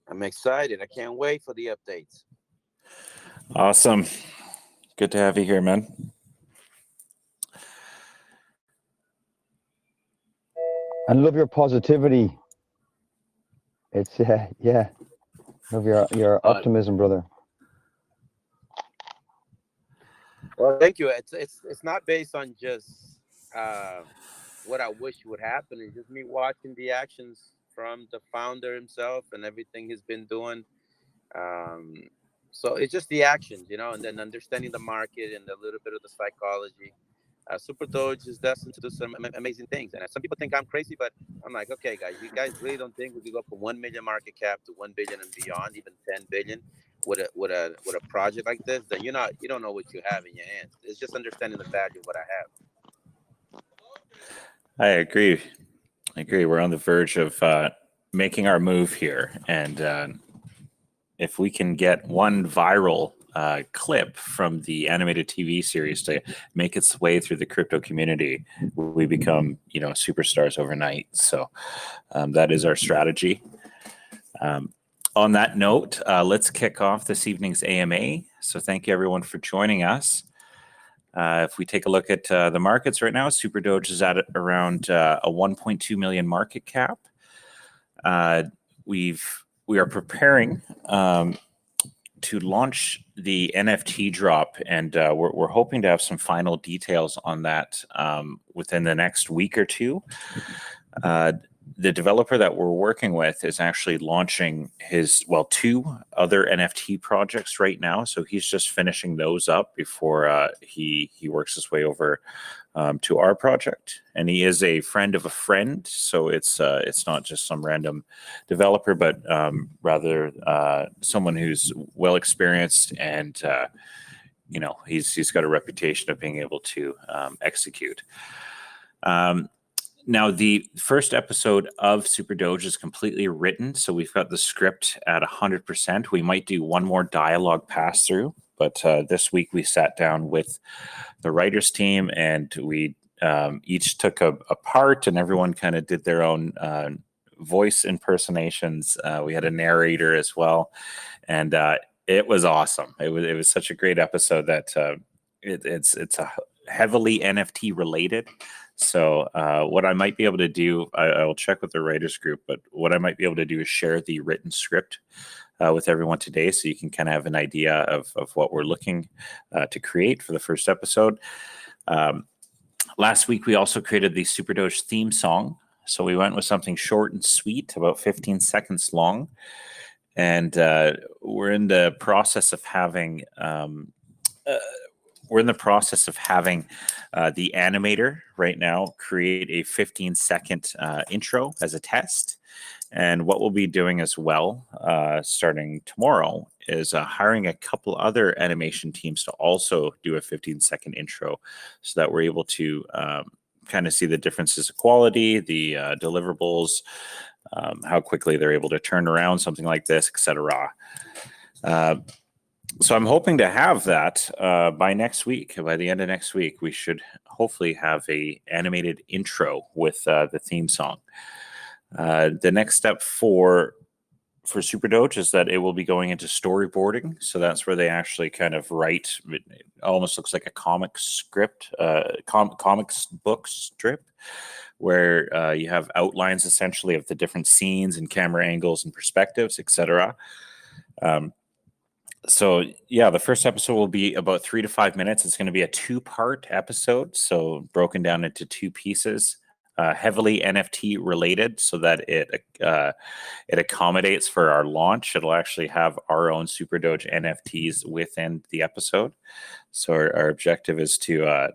I'm excited. I can't wait for the updates. Awesome. Good to have you here, man. I love your positivity. It's yeah. Love your optimism, brother. Well, thank you. It's not based on just what I wish would happen. It's just me watching the actions from the founder himself and everything he's been doing. Um, so it's just the actions, and then understanding the market and a little bit of the psychology. SuperDoge is destined to do some amazing things, and some people think I'm crazy, but I'm like, okay, guys, you guys really don't think we could go from 1 million market cap to 1 billion and beyond, even 10 billion with a project like this? Then you don't know what you have in your hands. It's just understanding the value of what I have. I agree. We're on the verge of making our move here, and if we can get one viral clip from the animated TV series to make its way through the crypto community, we become, superstars overnight. So that is our strategy. On that note, let's kick off this evening's AMA. So thank you everyone for joining us. If we take a look at the markets right now, SuperDoge is at around a 1.2 million market cap. We are preparing to launch the NFT drop, and we're hoping to have some final details on that within the next week or two. The developer that we're working with is actually launching two other NFT projects right now. So he's just finishing those up before he works his way over to our project. And he is a friend of a friend, so it's not just some random developer, but rather someone who's well experienced, and he's got a reputation of being able to execute. Now, the first episode of SuperDoge is completely written, so we've got the script at 100%. We might do one more dialogue pass through, but this week we sat down with the writers team, and we each took a part, and everyone kind of did their own voice impersonations. We had a narrator as well, and it was awesome. It was such a great episode that it's a heavily NFT related. So what I might be able to do, I will check with the writers group, but what I might be able to do is share the written script with everyone today, so you can kind of have an idea of what we're looking to create for the first episode. Last week, we also created the SuperDoge theme song. So we went with something short and sweet, about 15 seconds long. And we're in the process of having the animator right now create a 15-second intro as a test. And what we'll be doing as well, starting tomorrow, is hiring a couple other animation teams to also do a 15-second intro, so that we're able to kind of see the differences of quality, the deliverables, how quickly they're able to turn around something like this, etc. So I'm hoping to have that by next week. By the end of next week, we should hopefully have a animated intro with the theme song. The next step for SuperDoge is that it will be going into storyboarding. So that's where they actually kind of write. It almost looks like a comic script, comics book strip, where you have outlines essentially of the different scenes and camera angles and perspectives, etc. So yeah, the first episode will be about 3 to 5 minutes. It's going to be a 2-part episode, so broken down into 2 pieces, heavily NFT related, so that it accommodates for our launch. It'll actually have our own SuperDoge NFTs within the episode. So our objective is to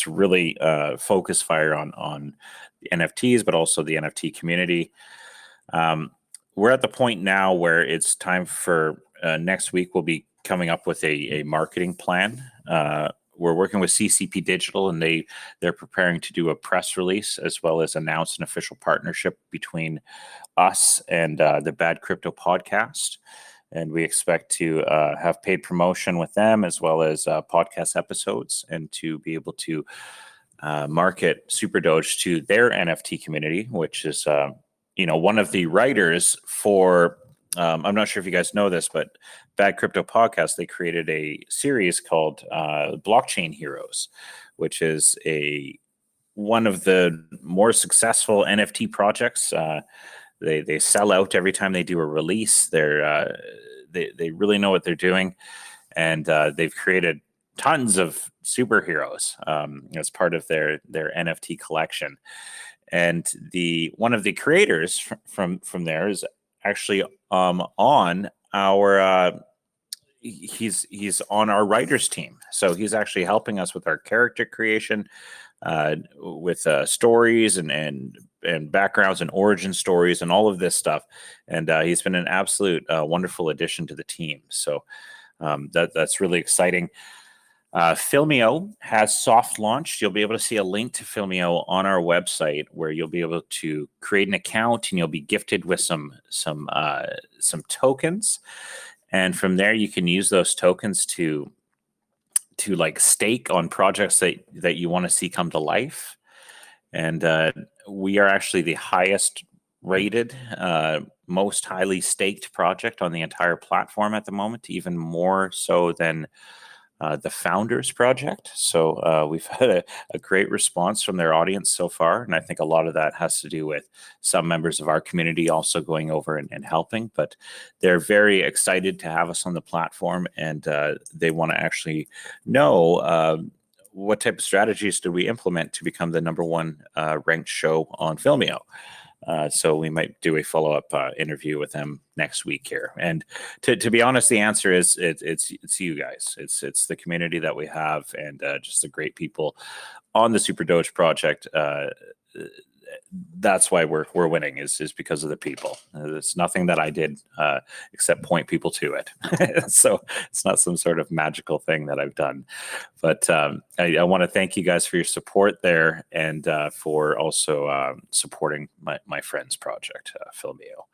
really focus fire on the NFTs, but also the NFT community. We're at the point now where it's time for next week. We'll be coming up with a marketing plan. We're working with CCP Digital, and they're preparing to do a press release as well as announce an official partnership between us and the Bad Crypto podcast. And we expect to have paid promotion with them, as well as podcast episodes, and to be able to market SuperDoge to their NFT community, which is one of the writers for I'm not sure if you guys know this, but Bad Crypto Podcast, they created a series called Blockchain Heroes, which is one of the more successful NFT projects. They sell out every time they do a release. They really know what they're doing, and they've created tons of superheroes as part of their NFT collection. And one of the creators from there is actually on our he's on our writers team, so he's actually helping us with our character creation, with stories and backgrounds and origin stories and all of this stuff. And he's been an absolute wonderful addition to the team. So that's really exciting. Filmio has soft launched. You'll be able to see a link to Filmio on our website, where you'll be able to create an account and you'll be gifted with some tokens. And from there, you can use those tokens to like stake on projects that you want to see come to life. And we are actually the highest rated, most highly staked project on the entire platform at the moment, even more so than the Founders Project. So we've had a great response from their audience so far. And I think a lot of that has to do with some members of our community also going over and helping. But they're very excited to have us on the platform, and they want to actually know what type of strategies do we implement to become the #1 ranked show on Filmio. So we might do a follow-up interview with them next week here. And to be honest, the answer is it's you guys. It's the community that we have, and just the great people on the SuperDoge project. That's why we're winning, is because of the people. It's nothing that I did except point people to it. So it's not some sort of magical thing that I've done. But I want to thank you guys for your support there, and for also supporting my friend's project, Filmio.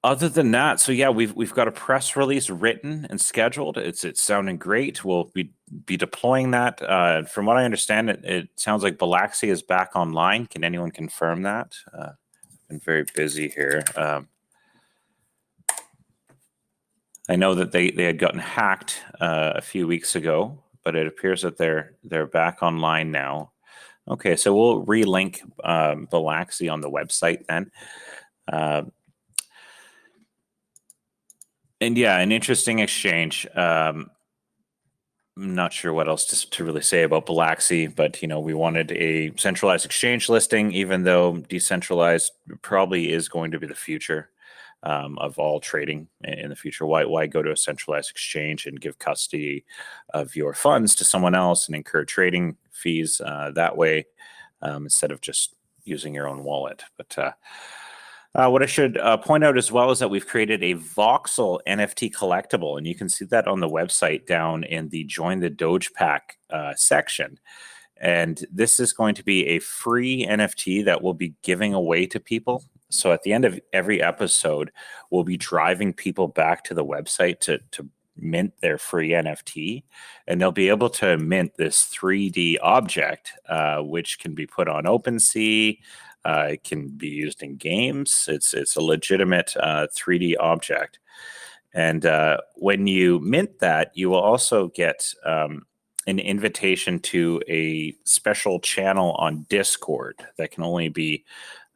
Other than that, so yeah, we've got a press release written and scheduled. It's sounding great. We'll be deploying that. From what I understand, it sounds like Bilaxi is back online. Can anyone confirm that? I've been very busy here. I know that they had gotten hacked a few weeks ago, but it appears that they're back online now. Okay, so we'll relink Bilaxi on the website then. And yeah, an interesting exchange. I'm not sure what else to really say about Bilaxi, but we wanted a centralized exchange listing, even though decentralized probably is going to be the future of all trading in the future. Why go to a centralized exchange and give custody of your funds to someone else and incur trading fees that way, instead of just using your own wallet? But what I should point out as well is that we've created a voxel NFT collectible, and you can see that on the website down in the Join the DogePack section. And this is going to be a free NFT that we'll be giving away to people. So at the end of every episode, we'll be driving people back to the website to mint their free NFT, and they'll be able to mint this 3D object, which can be put on OpenSea. It can be used in games. It's a legitimate 3D object. And when you mint that, you will also get an invitation to a special channel on Discord that can only be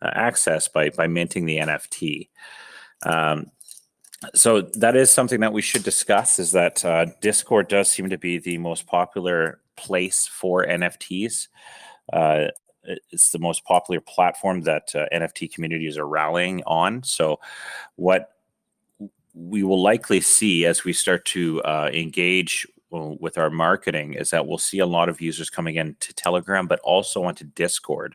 accessed by minting the NFT. So that is something that we should discuss, is that Discord does seem to be the most popular place for NFTs. It's the most popular platform that NFT communities are rallying on. So what we will likely see as we start to engage with our marketing is that we'll see a lot of users coming into Telegram, but also onto Discord.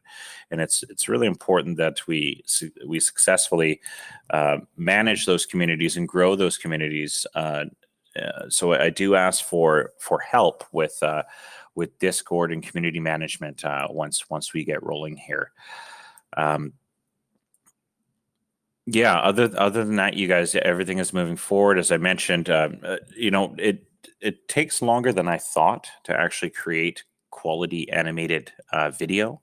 And it's really important that we successfully manage those communities and grow those communities. So I do ask for help with Discord and community management once we get rolling here. Yeah, other than that, you guys, everything is moving forward. As I mentioned, it takes longer than I thought to actually create quality animated video.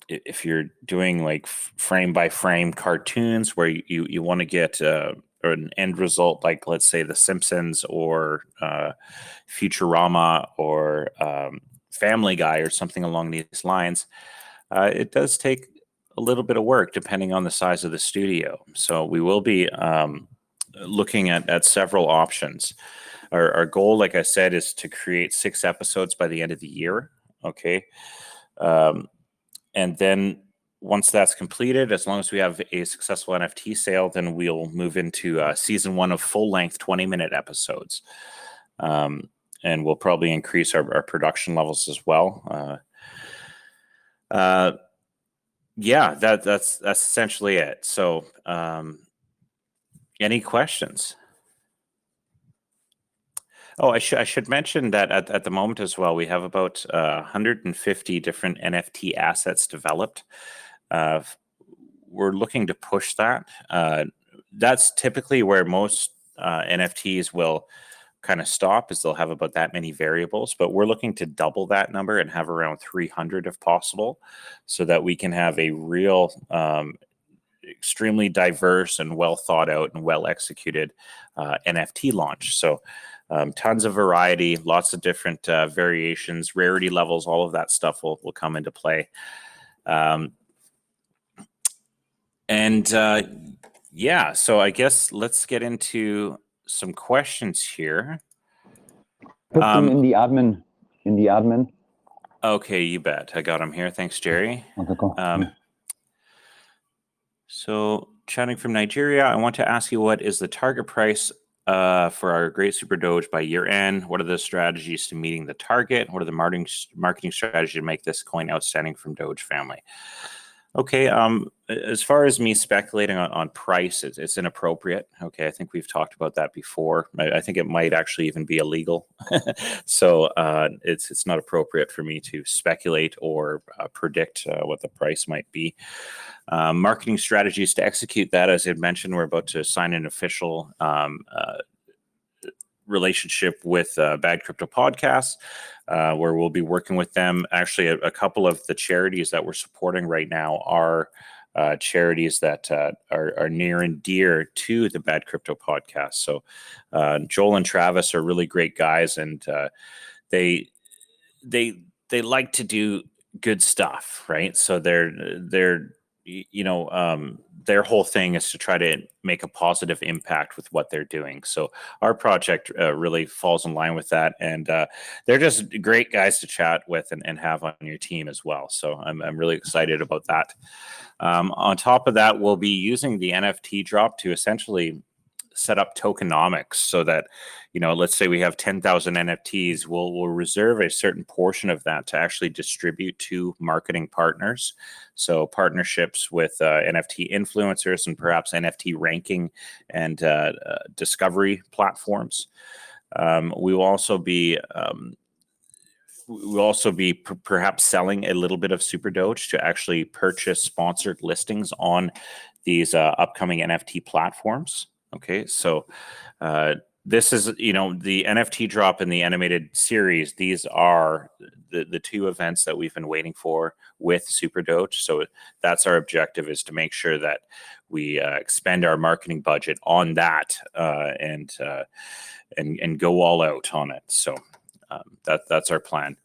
if you're doing like frame by frame cartoons where you want to get an end result, like let's say The Simpsons or Futurama or Family Guy or something along these lines, it does take a little bit of work depending on the size of the studio. So we will be looking at several options. Our goal, like I said, is to create 6 episodes by the end of the year. Okay. And then once that's completed, as long as we have a successful NFT sale, then we'll move into season 1 of full-length 20-minute episodes. And we'll probably increase our production levels as well. Yeah, that's essentially it. So any questions? Oh, I should mention that at the moment as well, we have about 150 different NFT assets developed. We're looking to push that. That's typically where most NFTs will kind of stop, is they'll have about that many variables, but we're looking to double that number and have around 300 if possible, so that we can have a real extremely diverse and well thought out and well executed NFT launch. So tons of variety, lots of different variations, rarity levels, all of that stuff will come into play. Yeah, so I guess let's get into some questions here. Put them in the admin. Okay, you bet. I got them here. Thanks, Jerry. Okay, go. So, chatting from Nigeria, I want to ask you, what is the target price for our Great Super Doge by year end? What are the strategies to meeting the target? What are the marketing strategy to make this coin outstanding from Doge family? Okay, as far as me speculating on price, it's inappropriate. Okay, I think we've talked about that before. I think it might actually even be illegal. So it's not appropriate for me to speculate or predict what the price might be. Marketing strategies to execute that, as I mentioned, we're about to sign an official relationship with Bad Crypto Podcasts, where we'll be working with them. Actually, a couple of the charities that we're supporting right now are charities that are near and dear to the Bad Crypto Podcast. So Joel and Travis are really great guys, and they like to do good stuff, right? So they're their whole thing is to try to make a positive impact with what they're doing. So our project really falls in line with that. And they're just great guys to chat with and have on your team as well. So I'm really excited about that. On top of that, we'll be using the NFT drop to essentially set up tokenomics, so that, let's say we have 10,000 NFTs, we'll reserve a certain portion of that to actually distribute to marketing partners. So partnerships with NFT influencers and perhaps NFT ranking and discovery platforms. We will also be perhaps selling a little bit of SuperDoge to actually purchase sponsored listings on these upcoming NFT platforms. Okay, so this is, the NFT drop and the animated series. These are the 2 events that we've been waiting for with SuperDoge. So that's our objective, is to make sure that we expend our marketing budget on that and go all out on it. So that's our plan.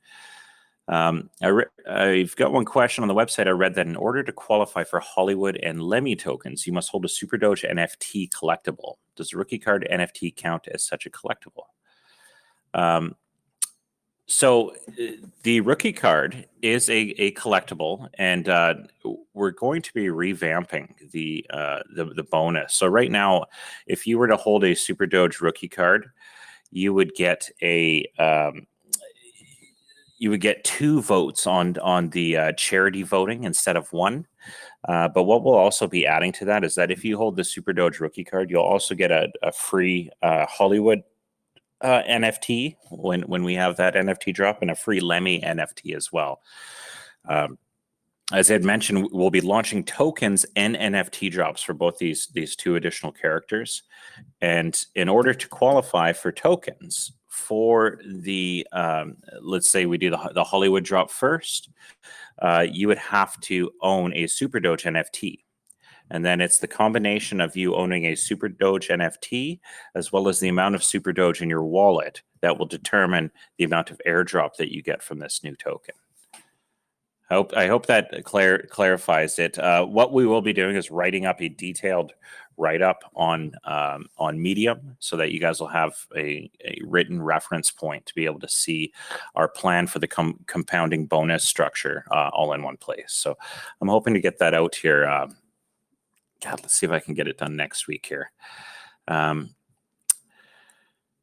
I've got one question on the website. I read that in order to qualify for Hollywood and Lemmy tokens, you must hold a SuperDoge NFT collectible. Does the rookie card NFT count as such a collectible? So the rookie card is a collectible, and we're going to be revamping the bonus. So right now, if you were to hold a SuperDoge rookie card, you would get you would get 2 votes on the charity voting instead of 1. But what we'll also be adding to that is that if you hold the SuperDoge rookie card, you'll also get a free Hollywood NFT when we have that NFT drop, and a free Lemmy NFT as well. As I had mentioned, we'll be launching tokens and NFT drops for both these 2 additional characters. And in order to qualify for tokens for the, let's say we do the Hollywood drop first, you would have to own a SuperDoge NFT. And then it's the combination of you owning a SuperDoge NFT as well as the amount of SuperDoge in your wallet that will determine the amount of airdrop that you get from this new token. I hope that clarifies it. What we will be doing is writing up a detailed write-up on Medium so that you guys will have a written reference point to be able to see our plan for the compounding bonus structure all in one place. So I'm hoping to get that out here. God, let's see if I can get it done next week here.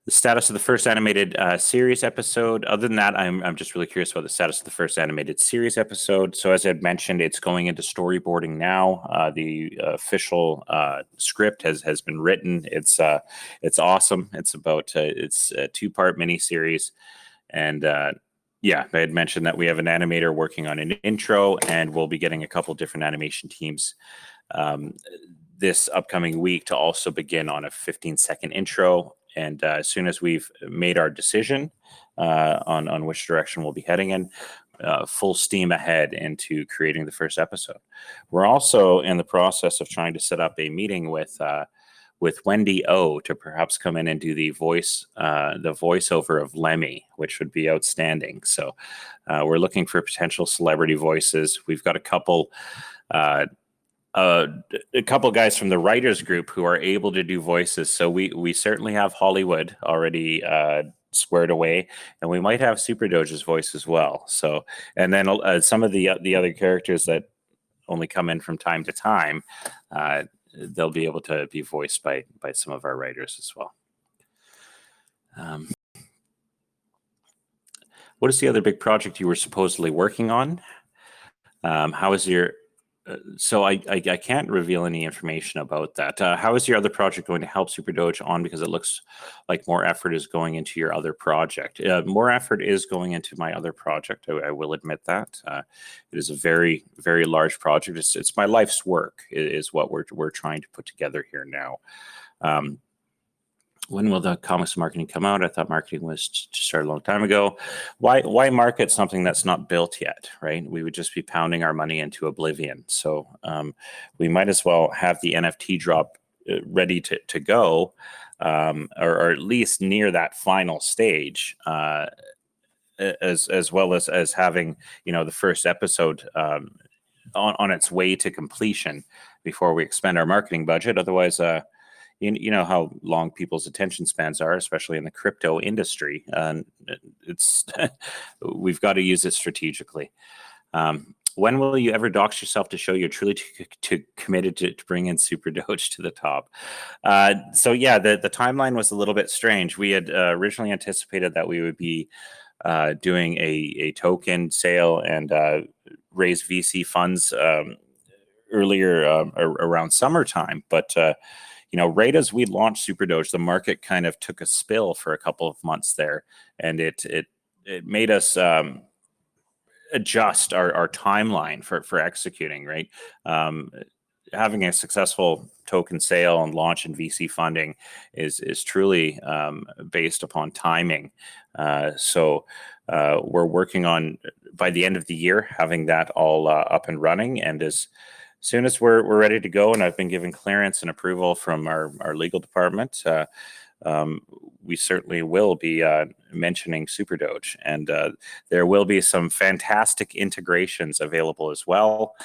The status of the first animated series episode. Other than that, I'm just really curious about the status of the first animated series episode. So as I mentioned, it's going into storyboarding now. The official script has been written. It's awesome. It's about it's a 2-part miniseries, and yeah, I had mentioned that we have an animator working on an intro, and we'll be getting a couple different animation teams this upcoming week to also begin on a 15-second intro. And as soon as we've made our decision on which direction we'll be heading in, full steam ahead into creating the first episode. We're also in the process of trying to set up a meeting with Wendy O to perhaps come in and do the voiceover of Lemmy, which would be outstanding. So we're looking for potential celebrity voices. We've got a couple guys from the writers group who are able to do voices. So we certainly have Hollywood already squared away, and we might have SuperDoge's voice as well. So, and then some of the other characters that only come in from time to time, they'll be able to be voiced by some of our writers as well. What is the other big project you were supposedly working on? How is your so I can't reveal any information about that. How is your other project going to help SuperDoge on? Because it looks like more effort is going into your other project. More effort is going into my other project. I will admit that. It is a very, very large project. It's my life's work is what we're trying to put together here now. When will the comics marketing come out? I thought marketing was to start a long time ago. Why market something that's not built yet, right? We would just be pounding our money into oblivion. So we might as well have the NFT drop ready to go, or at least near that final stage, as well as having the first episode on its way to completion before we expend our marketing budget. Otherwise, you know how long people's attention spans are, especially in the crypto industry. It's we've got to use it strategically. When will you ever dox yourself to show you're truly committed to bring in SuperDoge to the top? So yeah, the timeline was a little bit strange. We had originally anticipated that we would be doing a token sale and raise VC funds earlier around summertime, but right as we launched SuperDoge, the market kind of took a spill for a couple of months there, and it made us adjust our timeline for executing, right? Having a successful token sale and launch and VC funding is truly based upon timing. So we're working on, by the end of the year, having that all up and running, and as soon as we're ready to go, and I've been given clearance and approval from our legal department, we certainly will be mentioning SuperDoge, and there will be some fantastic integrations available as well.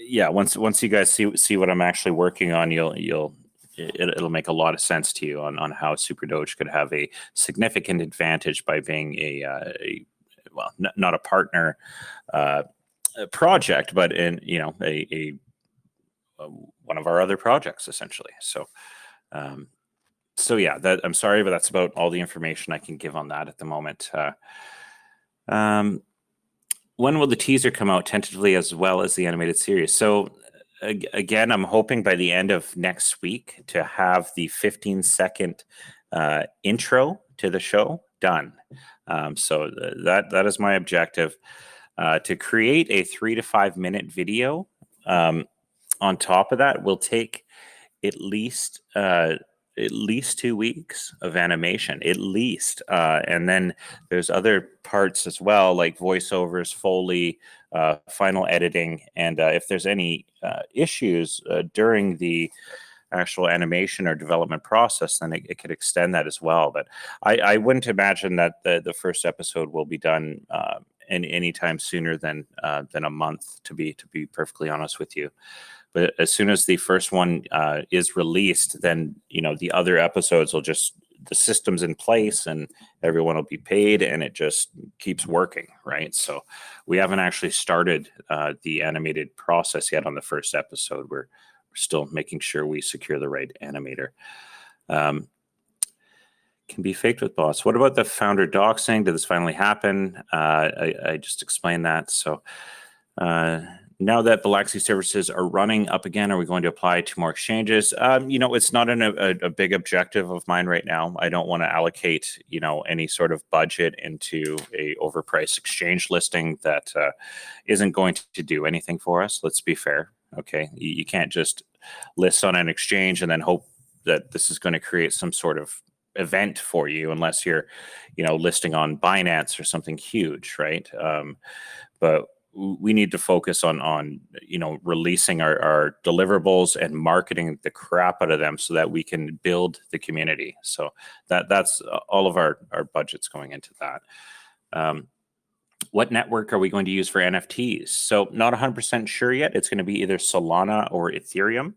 Yeah, once you guys see what I'm actually working on, it'll make a lot of sense to you on how SuperDoge could have a significant advantage by being not a partner project, but in one of our other projects essentially. So yeah, I'm sorry, but that's about all the information I can give on that at the moment. When will the teaser come out tentatively, as well as the animated series? So again, I'm hoping by the end of next week to have the 15-second intro to the show done. So that is my objective. To create a 3 to 5 minute video on top of that will take at least at least 2 weeks of animation, at least. And then there's other parts as well, like voiceovers, Foley, final editing. And if there's any issues during the actual animation or development process, then it could extend that as well. But I wouldn't imagine that the first episode will be done any time sooner than a month, to be perfectly honest with you. But as soon as the first one is released, then the other episodes will the system's in place and everyone will be paid, and it just keeps working, right? So we haven't actually started the animated process yet on the first episode. We're still making sure we secure the right animator. Can be faked with bots. What about the founder doxing? Did this finally happen? I just explained that. So now that Bilaxi services are running up again, are we going to apply to more exchanges? It's not a big objective of mine right now. I don't want to allocate, any sort of budget into a overpriced exchange listing that isn't going to do anything for us. Let's be fair. Okay. You can't just list on an exchange and then hope that this is going to create some sort of event for you, unless you're, listing on Binance or something huge, right? But we need to focus on releasing our deliverables and marketing the crap out of them so that we can build the community. So that's all of our budgets going into that. What network are we going to use for NFTs? So not 100% sure yet. It's going to be either Solana or Ethereum.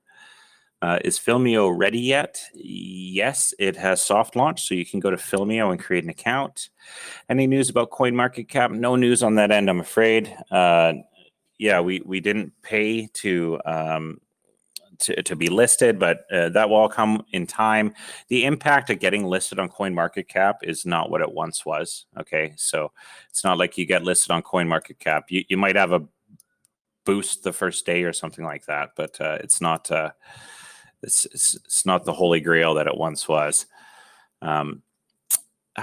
Is Filmio ready yet? Yes, it has soft launch, so you can go to Filmio and create an account. Any news about CoinMarketCap? No news on that end, I'm afraid. We didn't pay to be listed, but that will all come in time. The impact of getting listed on CoinMarketCap is not what it once was. Okay, so it's not like you get listed on CoinMarketCap. You might have a boost the first day or something like that, but it's not. It's not the holy grail that it once was. How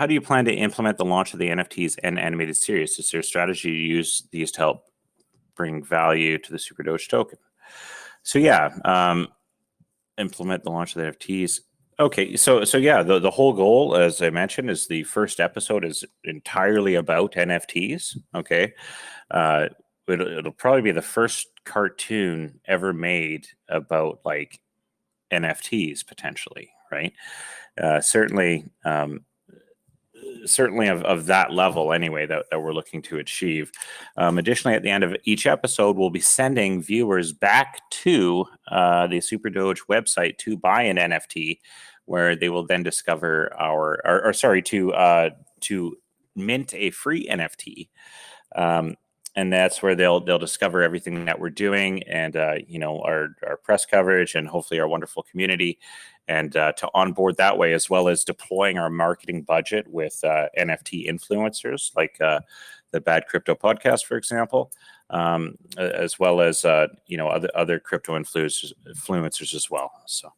do you plan to implement the launch of the NFTs and animated series? Is there a strategy to use these to help bring value to the SuperDoge token? So implement the launch of the NFTs. Okay, so the whole goal, as I mentioned, is the first episode is entirely about NFTs. Okay, it'll probably be the first cartoon ever made about like NFTs potentially, right? Certainly of that level anyway that we're looking to achieve. Additionally, at the end of each episode, we'll be sending viewers back to the SuperDoge website to buy an NFT, where they will then discover to mint a free NFT. And that's where they'll discover everything that we're doing, and our press coverage, and hopefully our wonderful community, and to onboard that way, as well as deploying our marketing budget with NFT influencers like the Bad Crypto Podcast, for example, as well as other crypto influencers as well. So.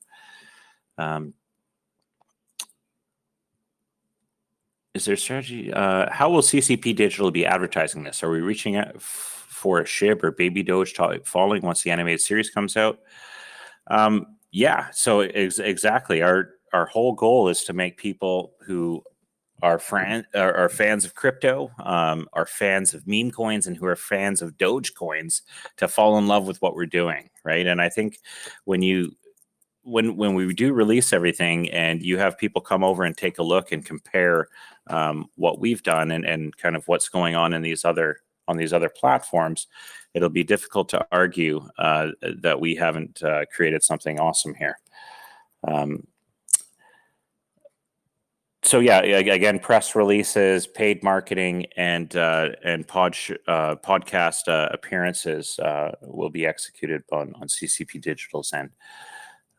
Is there a strategy? How will CCP Digital be advertising this? Are we reaching out for a SHIB or Baby Doge falling once the animated series comes out? So exactly. Our whole goal is to make people who are fans of crypto, are fans of meme coins, and who are fans of Doge coins to fall in love with what we're doing, right? And I think when we do release everything and you have people come over and take a look and compare what we've done and kind of what's going on these other platforms, it'll be difficult to argue that we haven't created something awesome here. Again, press releases, paid marketing, and podcast appearances will be executed on CCP Digital's end.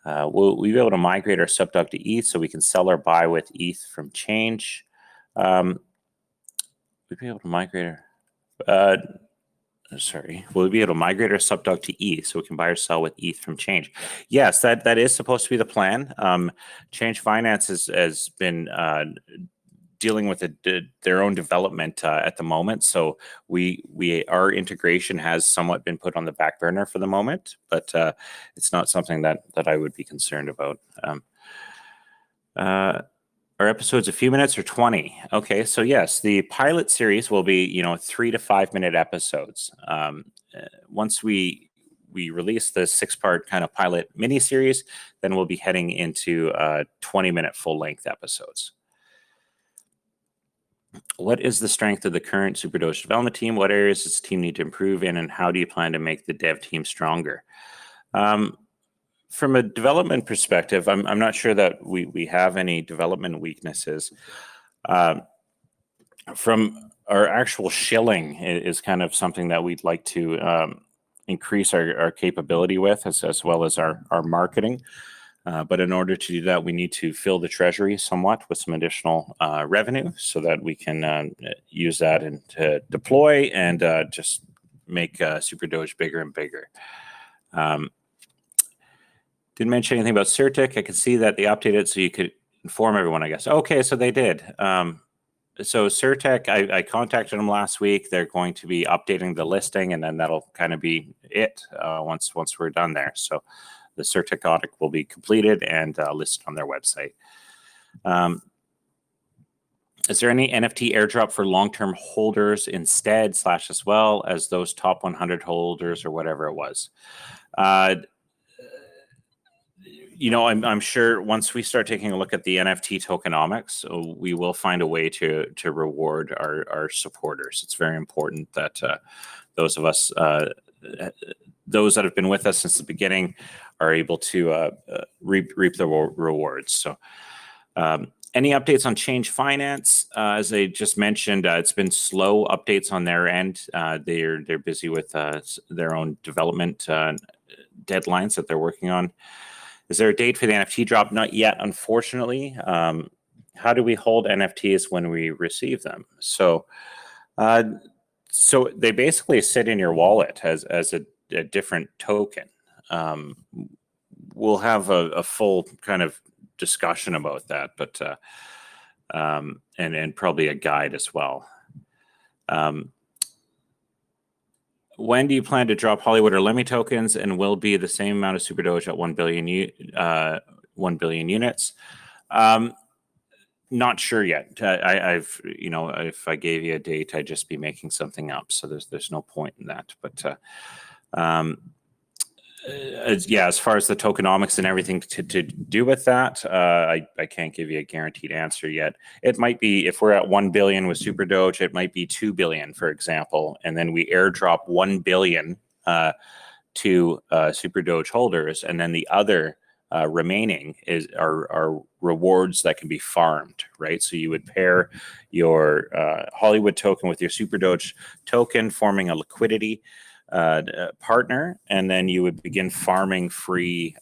Will we be able to migrate our SuperDoge to ETH so we can sell or buy with ETH from Change? We'll be able to migrate will we be able to migrate our SuperDoge to ETH so we can buy or sell with ETH from Change? Yes, that is supposed to be the plan. Change Finance has been dealing with their own development at the moment, so our integration has somewhat been put on the back burner for the moment, but it's not something that I would be concerned about. Are episodes a few minutes or 20? Okay, so yes, the pilot series will be 3 to 5 minute episodes. Once we release the 6-part kind of pilot mini series, then we'll be heading into 20-minute full length episodes. What is the strength of the current SuperDoge development team? What areas does the team need to improve in, and how do you plan to make the dev team stronger? From a development perspective, I'm not sure that we have any development weaknesses. From our actual shilling is kind of something that we'd like to increase our capability with, as well as our marketing. But in order to do that, we need to fill the treasury somewhat with some additional revenue so that we can use that and to deploy and just make SuperDoge bigger and bigger. Didn't mention anything about Certic. I could see that they updated so you could inform everyone, I guess. Okay, so they did. So Certic, I contacted them last week. They're going to be updating the listing, and then that'll kind of be it once we're done there. So the Certic audit will be completed and listed on their website. Is there any NFT airdrop for long-term holders instead / as well as those top 100 holders or whatever it was? I'm sure once we start taking a look at the NFT tokenomics, we will find a way to reward our supporters. It's very important that those of us, those that have been with us since the beginning, are able to reap the rewards. So, any updates on Change Finance? As I just mentioned, it's been slow updates on their end. They're busy with their own development deadlines that they're working on. Is there a date for the NFT drop? Not yet, unfortunately. How do we hold NFTs when we receive them? So they basically sit in your wallet as a different token. We'll have a full kind of discussion about that, but and probably a guide as well. When do you plan to drop Hollywood or Lemmy tokens, and will be the same amount of SuperDoge at 1 billion units? Not sure yet. I've if I gave you a date, I'd just be making something up. So there's no point in that. But as far as the tokenomics and everything to do with that, I can't give you a guaranteed answer yet. It might be, if we're at 1 billion with SuperDoge, it might be 2 billion, for example, and then we airdrop 1 billion to SuperDoge holders, and then the other remaining are rewards that can be farmed, right? So you would pair your Hollywood token with your SuperDoge token, forming a liquidity partner, and then you would begin farming free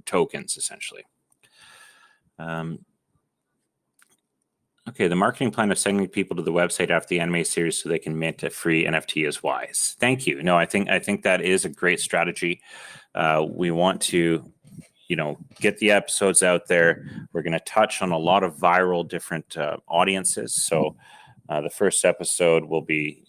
tokens, essentially. Okay, the marketing plan of sending people to the website after the anime series so they can mint a free NFT is wise. Thank you. No, I think that is a great strategy. We want to, get the episodes out there. We're going to touch on a lot of viral different audiences. So the first episode will be,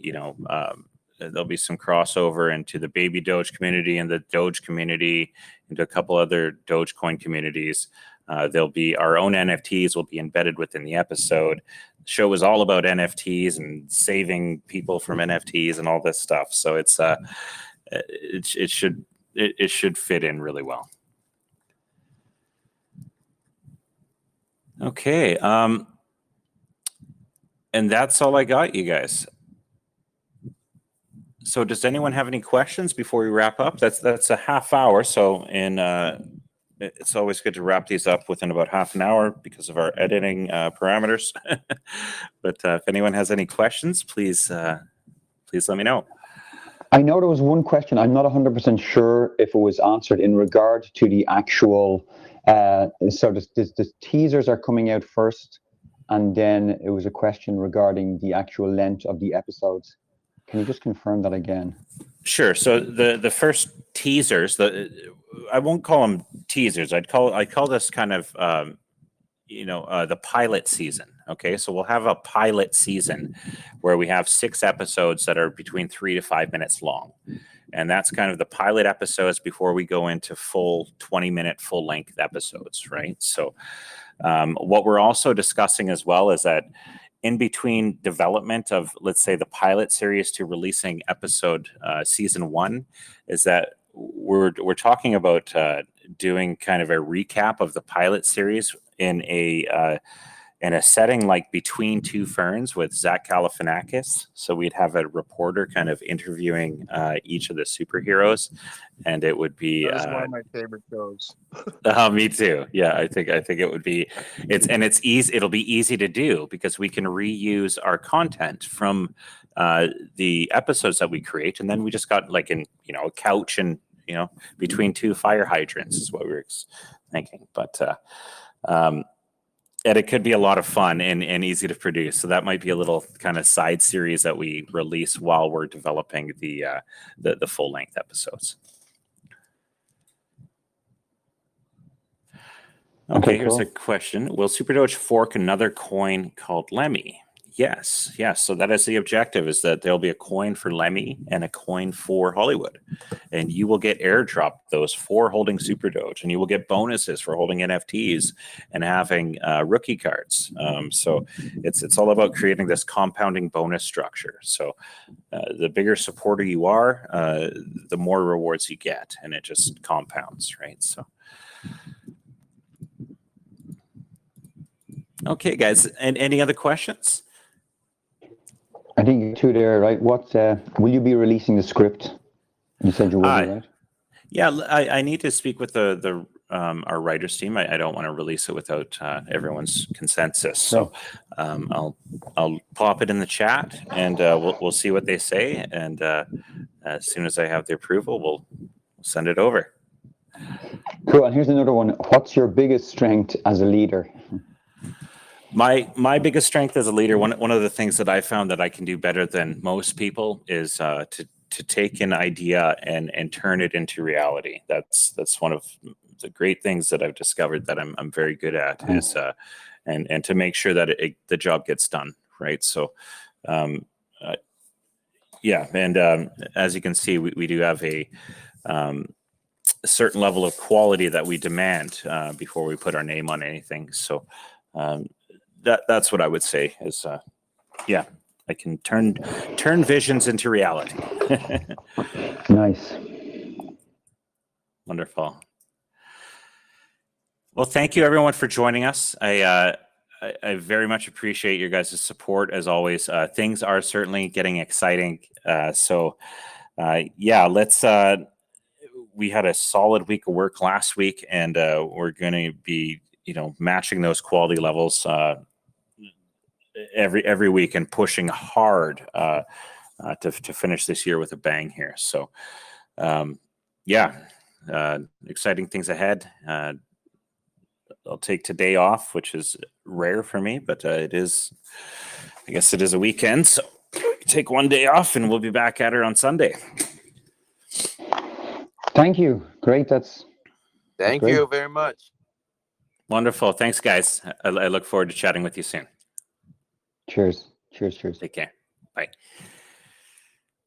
there'll be some crossover into the baby Doge community and the Doge community, into a couple other Dogecoin communities. There'll be our own NFTs will be embedded within the episode. The show is all about NFTs and saving people from NFTs and all this stuff. So it's it should fit in really well. Okay, and that's all I got, you guys. So does anyone have any questions before we wrap up? That's a half hour. So it's always good to wrap these up within about half an hour because of our editing parameters. But if anyone has any questions, please let me know. I know there was one question. I'm not 100% sure if it was answered in regard to the actual. So the teasers are coming out first, and then it was a question regarding the actual length of the episodes. Can you just confirm that again? Sure. So the first teasers, I won't call them teasers. I call this kind of the pilot season. Okay, so we'll have a pilot season where we have 6 episodes that are between 3 to 5 minutes long, And that's kind of the pilot episodes before we go into full 20-minute full-length episodes, right? So what we're also discussing as well is that in between development of, let's say, the pilot series to releasing episode season 1, is that we're talking about doing kind of a recap of the pilot series in a setting like Between Two Ferns with Zach Galifianakis. So we'd have a reporter kind of interviewing each of the superheroes, and it would be That is one of my favorite shows. me too. Yeah, I think it would be it's easy. It'll be easy to do because we can reuse our content from the episodes that we create, and then we just got like a couch and between two fire hydrants is what we were thinking. But and it could be a lot of fun and easy to produce. So that might be a little kind of side series that we release while we're developing the full length episodes. Okay, here's a question. Will SuperDoge fork another coin called Lemmy? Yes. So that is the objective, is that there'll be a coin for Lemmy and a coin for Hollywood. And you will get airdropped those for holding SuperDoge, and you will get bonuses for holding NFTs and having rookie cards. So it's all about creating this compounding bonus structure. So the bigger supporter you are, the more rewards you get, and it just compounds, right? So. Okay, guys. And any other questions? I think two there, right? What will you be releasing the script? You said you will, right? Yeah, I need to speak with the our writers team. I don't want to release it without everyone's consensus. So I'll pop it in the chat, and we'll see what they say. And as soon as I have the approval, we'll send it over. Cool. And here's another one. What's your biggest strength as a leader? My biggest strength as a leader, one of the things that I found that I can do better than most people is to take an idea and turn it into reality. That's one of the great things that I've discovered that I'm very good at, is and to make sure that the job gets done, right? So yeah, and as you can see, we do have a certain level of quality that we demand before we put our name on anything. So that's what I would say is, yeah, I can turn visions into reality. Nice. Wonderful. Well, thank you everyone for joining us. I very much appreciate your guys' support as always. Things are certainly getting exciting. So yeah, let's, we had a solid week of work last week, and we're going to be, matching those quality levels every week and pushing hard to finish this year with a bang here. So yeah, exciting things ahead. I'll take today off, which is rare for me, but I guess it is a weekend, so take one day off and we'll be back at it on Sunday. Thank you. Great. Thank you very much. Wonderful. Thanks, guys. I look forward to chatting with you soon. Cheers. Cheers. Take care. Bye.